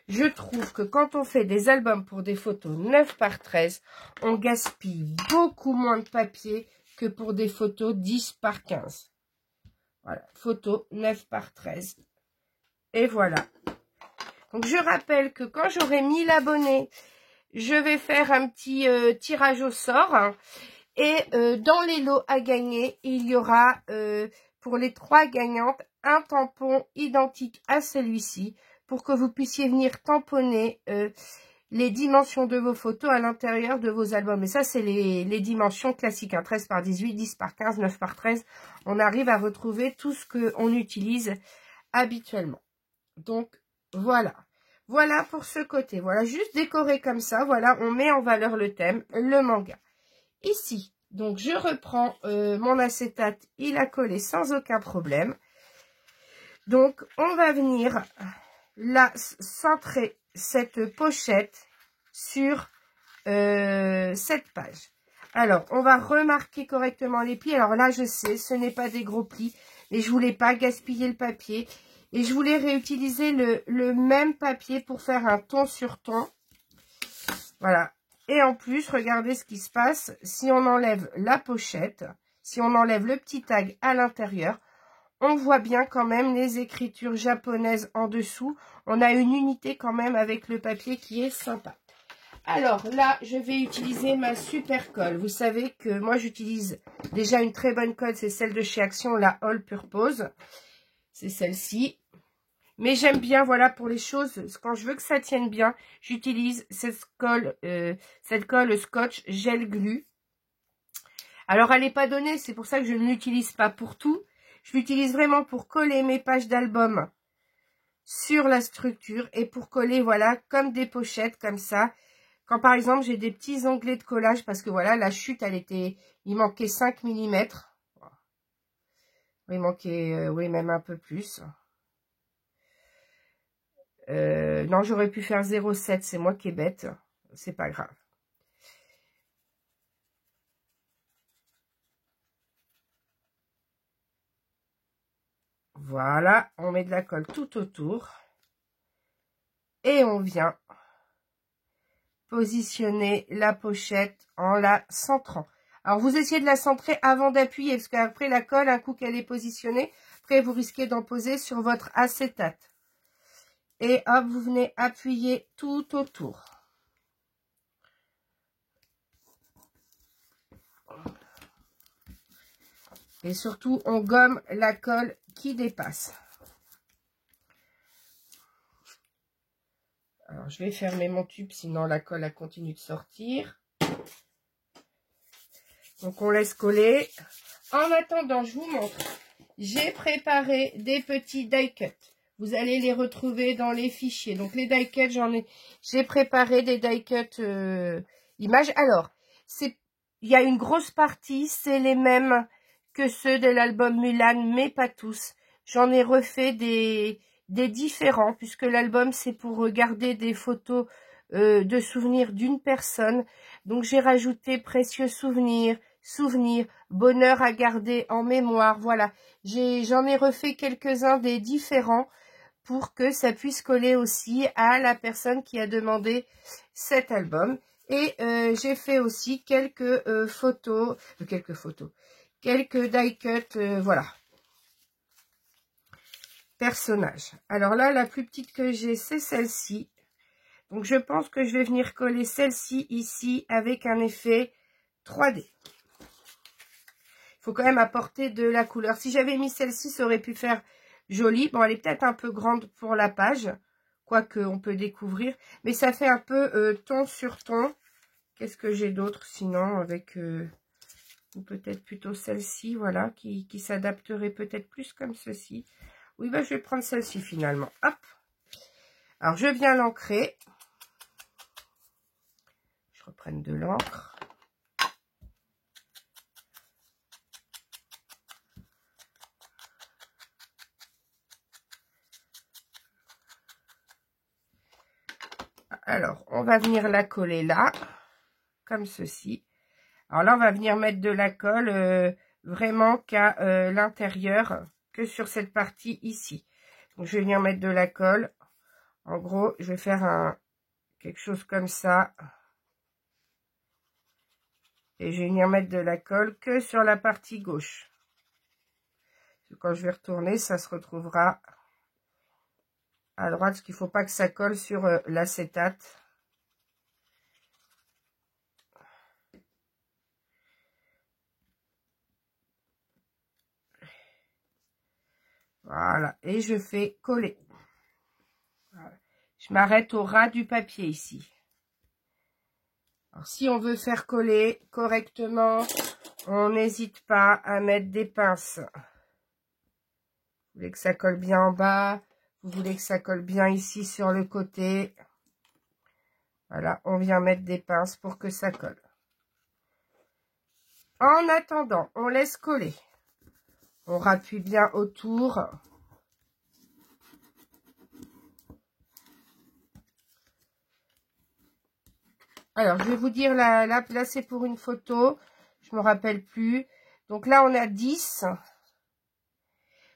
Je trouve que quand on fait des albums pour des photos 9 par 13, on gaspille beaucoup moins de papier que pour des photos 10 par 15. Voilà, photo 9 par 13. Et voilà. Donc je rappelle que quand j'aurai 1000 abonnés, je vais faire un petit tirage au sort. Hein, et dans les lots à gagner, il y aura pour les 3 gagnantes un tampon identique à celui-ci pour que vous puissiez venir tamponner les dimensions de vos photos à l'intérieur de vos albums. Et ça, c'est les dimensions classiques, hein, 13 par 18, 10 par 15, 9 par 13. On arrive à retrouver tout ce qu'on utilise habituellement. Donc, voilà. Voilà pour ce côté. Voilà, juste décoré comme ça. Voilà, on met en valeur le thème, le manga. Ici, donc je reprends mon acétate. Il a collé sans aucun problème. Donc, on va venir centrer cette pochette sur cette page. Alors, on va remarquer correctement les plis. Alors là, je sais, ce n'est pas des gros plis, mais je voulais pas gaspiller le papier. Et je voulais réutiliser le même papier pour faire un ton sur ton. Voilà. Et en plus, regardez ce qui se passe. Si on enlève la pochette, si on enlève le petit tag à l'intérieur, on voit bien quand même les écritures japonaises en dessous. On a une unité quand même avec le papier qui est sympa. Alors là, je vais utiliser ma super colle. Vous savez que moi, j'utilise déjà une très bonne colle. C'est celle de chez Action, la All Purpose. C'est celle-ci. Mais j'aime bien, voilà, pour les choses, quand je veux que ça tienne bien, j'utilise cette colle Scotch Gel Glue. Alors, elle n'est pas donnée, c'est pour ça que je ne l'utilise pas pour tout. Je l'utilise vraiment pour coller mes pages d'album sur la structure et pour coller, voilà, comme des pochettes, comme ça. Quand, par exemple, j'ai des petits onglets de collage, parce que, voilà, la chute, il manquait 5 mm. Il manquait, oui, même un peu plus. Non, j'aurais pu faire 0,7, c'est moi qui est bête. C'est pas grave. Voilà, on met de la colle tout autour. Et on vient positionner la pochette en la centrant. Alors, vous essayez de la centrer avant d'appuyer, parce qu'après la colle, un coup qu'elle est positionnée, après vous risquez d'en poser sur votre acétate. Et hop, vous venez appuyer tout autour. Et surtout, on gomme la colle qui dépasse. Alors, je vais fermer mon tube, sinon la colle elle continue de sortir. Donc, on laisse coller. En attendant, je vous montre. J'ai préparé des petits die cuts. Vous allez les retrouver dans les fichiers. Donc, les die cuts, j'ai préparé des die cuts images. Alors, il y a une grosse partie, c'est les mêmes que ceux de l'album Mulan, mais pas tous. J'en ai refait des différents, puisque l'album, c'est pour regarder des photos de souvenirs d'une personne. Donc, j'ai rajouté précieux souvenirs, bonheur à garder en mémoire. Voilà, j'en ai refait quelques-uns des différents pour que ça puisse coller aussi à la personne qui a demandé cet album. Et j'ai fait aussi quelques quelques die cuts, voilà. Personnages. Alors là, la plus petite que j'ai, c'est celle-ci. Donc, je pense que je vais venir coller celle-ci ici avec un effet 3D. Il faut quand même apporter de la couleur. Si j'avais mis celle-ci, ça aurait pu faire joli. Bon, elle est peut-être un peu grande pour la page, quoique on peut découvrir. Mais ça fait un peu ton sur ton. Qu'est-ce que j'ai d'autre sinon avec... ou peut-être plutôt celle-ci, voilà, qui s'adapterait peut-être plus comme ceci. Oui, bah, je vais prendre celle-ci finalement. Hop. Alors, je viens l'ancrer. Je reprenne de l'encre. Alors, on va venir la coller là, comme ceci. Alors là, on va venir mettre de la colle vraiment qu'à l'intérieur, que sur cette partie ici. Donc, je vais venir mettre de la colle. En gros, je vais faire quelque chose comme ça. Et je vais venir mettre de la colle que sur la partie gauche. Quand je vais retourner, ça se retrouvera à droite, parce qu'il ne faut pas que ça colle sur l'acétate. Voilà, et je fais coller. Voilà. Je m'arrête au ras du papier ici. Alors, si on veut faire coller correctement, on n'hésite pas à mettre des pinces. Vous voulez que ça colle bien en bas, vous voulez que ça colle bien ici sur le côté. Voilà, on vient mettre des pinces pour que ça colle. En attendant, on laisse coller. On rappuie bien autour. Alors, je vais vous dire, là c'est pour une photo. Je me rappelle plus. Donc là, on a 10.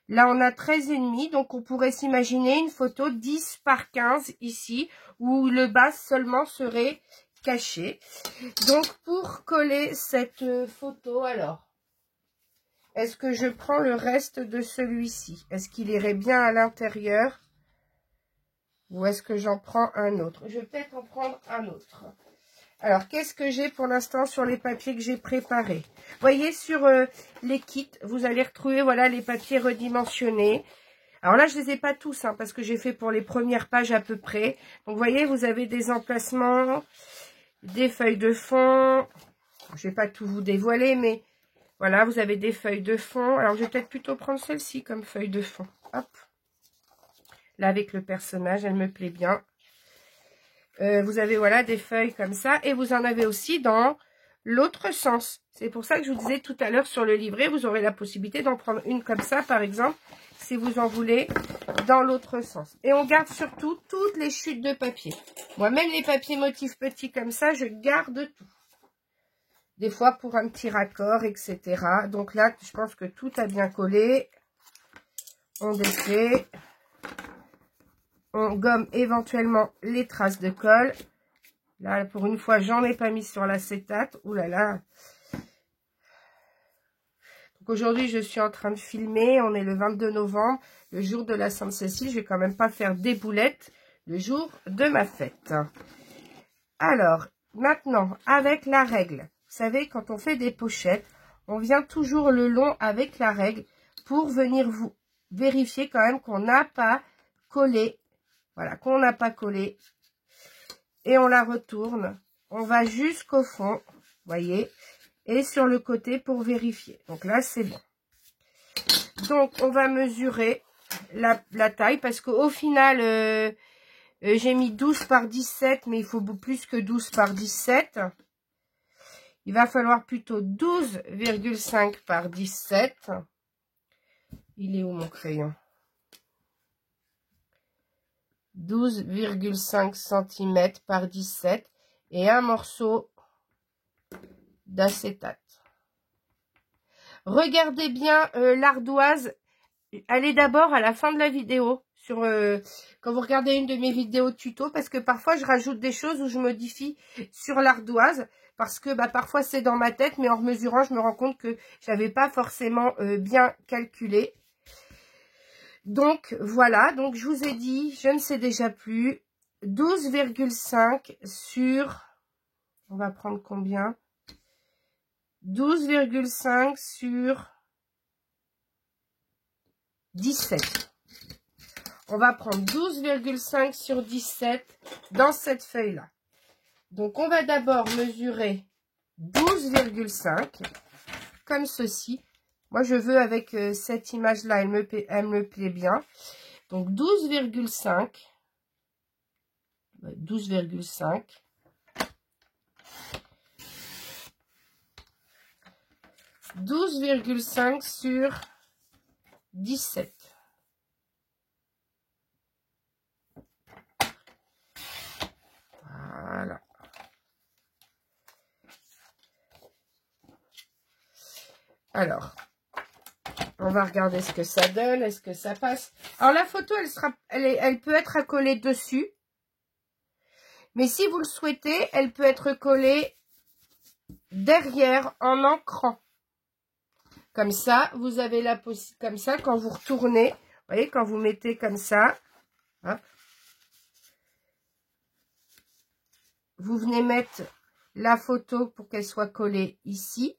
Là, on a 13,5. Donc, on pourrait s'imaginer une photo 10 par 15 ici, où le bas seulement serait caché. Donc, pour coller cette photo, alors, est-ce que je prends le reste de celui-ci? Est-ce qu'il irait bien à l'intérieur? Ou est-ce que j'en prends un autre? Je vais peut-être en prendre un autre. Alors, qu'est-ce que j'ai pour l'instant sur les papiers que j'ai préparés? Vous voyez, sur les kits, vous allez retrouver, voilà, les papiers redimensionnés. Alors là, je les ai pas tous, hein, parce que j'ai fait pour les premières pages à peu près. Donc, vous voyez, vous avez des emplacements, des feuilles de fond. Je vais pas tout vous dévoiler, mais voilà, vous avez des feuilles de fond. Alors, je vais peut-être plutôt prendre celle-ci comme feuille de fond. Hop. Là, avec le personnage, elle me plaît bien. Vous avez, voilà, des feuilles comme ça. Et vous en avez aussi dans l'autre sens. C'est pour ça que je vous disais tout à l'heure sur le livret, vous aurez la possibilité d'en prendre une comme ça, par exemple, si vous en voulez, dans l'autre sens. Et on garde surtout toutes les chutes de papier. Moi, même les papiers motifs petits comme ça, je garde tout. Des fois pour un petit raccord, etc. Donc là, je pense que tout a bien collé. On défait. On gomme éventuellement les traces de colle. Là, pour une fois, j'en ai pas mis sur l'acétate. Ouh là là. Donc aujourd'hui, je suis en train de filmer. On est le 22 novembre, le jour de la Sainte-Cécile. Je vais quand même pas faire des boulettes le jour de ma fête. Alors, maintenant, avec la règle. Vous savez, quand on fait des pochettes, on vient toujours le long avec la règle pour venir vous vérifier quand même qu'on n'a pas collé. Voilà, qu'on n'a pas collé. Et on la retourne. On va jusqu'au fond, voyez, et sur le côté pour vérifier. Donc là, c'est bon. Donc, on va mesurer la taille parce qu'au final, j'ai mis 12 par 17, mais il faut plus que 12 par 17. Il va falloir plutôt 12,5 par 17. Il est où mon crayon? 12,5 cm par 17 et un morceau d'acétate. Regardez bien l'ardoise. Allez d'abord à la fin de la vidéo sur quand vous regardez une de mes vidéos tuto, parce que parfois je rajoute des choses où je modifie sur l'ardoise parce que parfois c'est dans ma tête, mais en mesurant je me rends compte que j'avais pas forcément bien calculé. Donc, voilà. Donc, je vous ai dit, je ne sais déjà plus, 12,5 sur... On va prendre combien? 12,5 sur 17. On va prendre 12,5 sur 17 dans cette feuille-là. Donc, on va d'abord mesurer 12,5 comme ceci. Moi, je veux avec cette image-là, elle me plaît bien. Donc, 12,5. 12,5. 12,5 sur 17. Voilà. Alors, on va regarder ce que ça donne. Est-ce que ça passe? Alors, la photo, elle peut être accolée dessus. Mais si vous le souhaitez, elle peut être collée derrière en ancrant. Comme ça, vous avez la possibilité, comme ça, quand vous retournez, vous voyez, quand vous mettez comme ça, hop, vous venez mettre la photo pour qu'elle soit collée ici.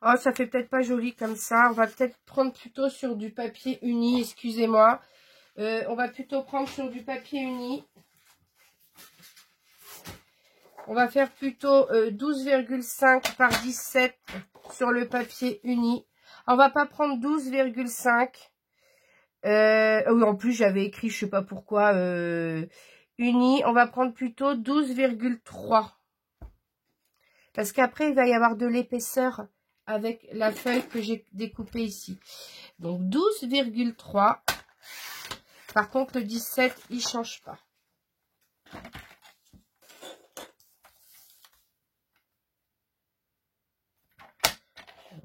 Oh, ça fait peut-être pas joli comme ça. On va peut-être prendre plutôt sur du papier uni, excusez-moi. On va plutôt prendre sur du papier uni. On va faire plutôt 12,5 par 17 sur le papier uni. On va pas prendre 12,5. Oui, en plus, j'avais écrit, je sais pas pourquoi, uni. On va prendre plutôt 12,3. Parce qu'après, il va y avoir de l'épaisseur avec la feuille que j'ai découpée ici. Donc, 12,3. Par contre, le 17, il change pas.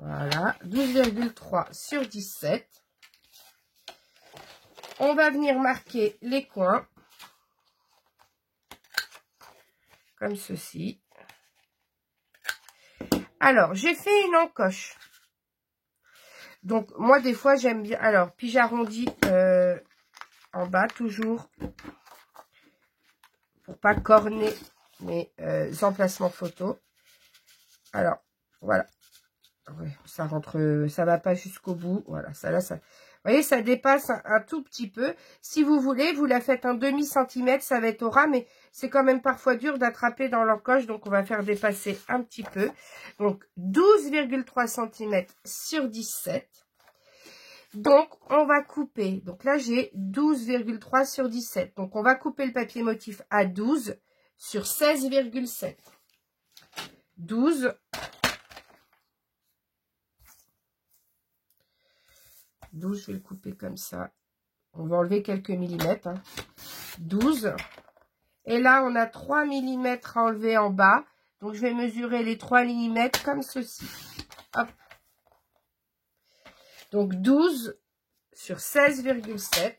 Voilà, 12,3 sur 17. On va venir marquer les coins. Comme ceci. Alors, j'ai fait une encoche. Donc, moi, des fois, j'aime bien... Alors, puis j'arrondis en bas, toujours. Pour pas corner mes emplacements photos. Alors, voilà. Ouais, ça rentre... Ça va pas jusqu'au bout. Voilà, ça là, ça... Vous voyez, ça dépasse un tout petit peu. Si vous voulez, vous la faites un demi-centimètre, ça va être au ras, mais c'est quand même parfois dur d'attraper dans l'encoche, donc on va faire dépasser un petit peu. Donc, 12,3 cm sur 17. Donc, on va couper. Donc là, j'ai 12,3 sur 17. Donc, on va couper le papier motif à 12 sur 16,7. 12. 12, je vais le couper comme ça. On va enlever quelques millimètres. Hein. 12. Et là, on a 3 mm à enlever en bas. Donc, je vais mesurer les 3 mm comme ceci. Hop. Donc, 12 sur 16,7.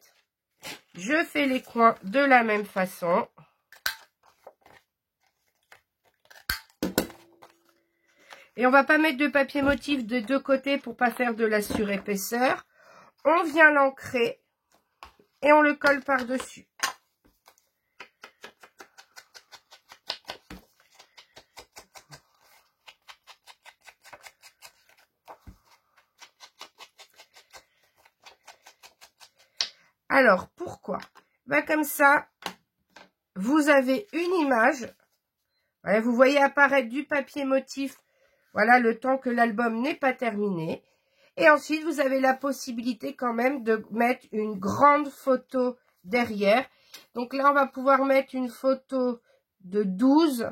Je fais les coins de la même façon. Et on va pas mettre de papier motif de deux côtés pour pas faire de la surépaisseur. On vient l'ancrer et on le colle par-dessus. Alors, pourquoi? Ben, comme ça, vous avez une image. Voilà, vous voyez apparaître du papier motif. Voilà, le temps que l'album n'est pas terminé. Et ensuite, vous avez la possibilité quand même de mettre une grande photo derrière. Donc là, on va pouvoir mettre une photo de 12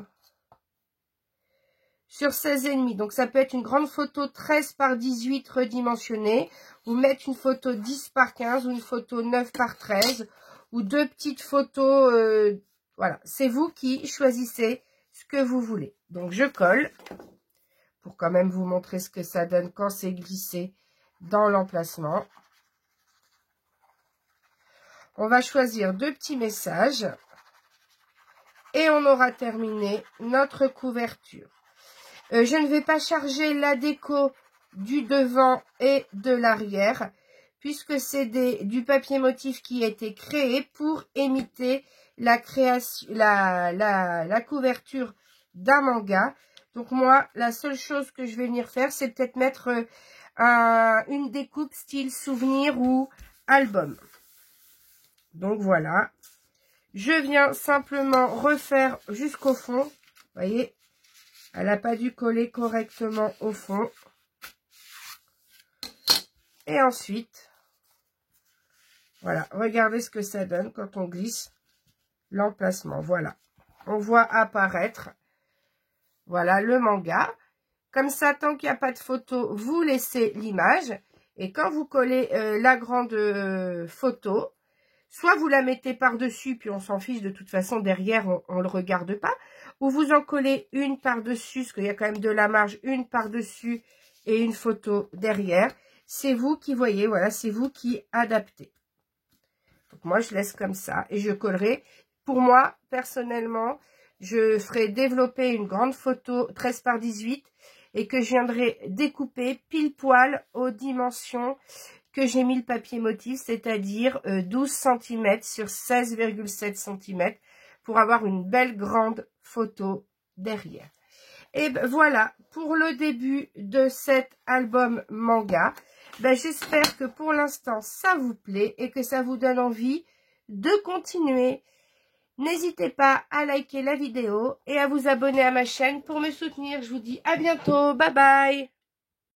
sur 16,5. Donc ça peut être une grande photo 13 par 18 redimensionnée. Ou mettre une photo 10 par 15 ou une photo 9 par 13. Ou deux petites photos. Voilà, c'est vous qui choisissez ce que vous voulez. Donc je colle. Pour quand même vous montrer ce que ça donne quand c'est glissé dans l'emplacement. On va choisir deux petits messages. Et on aura terminé notre couverture. Je ne vais pas charger la déco du devant et de l'arrière. Puisque c'est du papier motif qui a été créé pour imiter la couverture d'un manga. Donc moi, la seule chose que je vais venir faire, c'est peut-être mettre une découpe style souvenir ou album. Donc voilà. Je viens simplement refaire jusqu'au fond. Vous voyez, elle n'a pas dû coller correctement au fond. Et ensuite, voilà, regardez ce que ça donne quand on glisse l'emplacement. Voilà, on voit apparaître. Voilà le manga. Comme ça, tant qu'il n'y a pas de photo, vous laissez l'image. Et quand vous collez la grande photo, soit vous la mettez par-dessus, puis on s'en fiche de toute façon, derrière, on ne le regarde pas. Ou vous en collez une par-dessus, parce qu'il y a quand même de la marge, une par-dessus et une photo derrière. C'est vous qui voyez, voilà, c'est vous qui adaptez. Donc moi, je laisse comme ça et je collerai. Pour moi, personnellement, je ferai développer une grande photo 13 par 18 et que je viendrai découper pile poil aux dimensions que j'ai mis le papier motif, c'est-à-dire 12 cm sur 16,7 cm pour avoir une belle grande photo derrière. Et ben voilà pour le début de cet album manga. Ben, j'espère que pour l'instant ça vous plaît et que ça vous donne envie de continuer. N'hésitez pas à liker la vidéo et à vous abonner à ma chaîne pour me soutenir. Je vous dis à bientôt. Bye bye.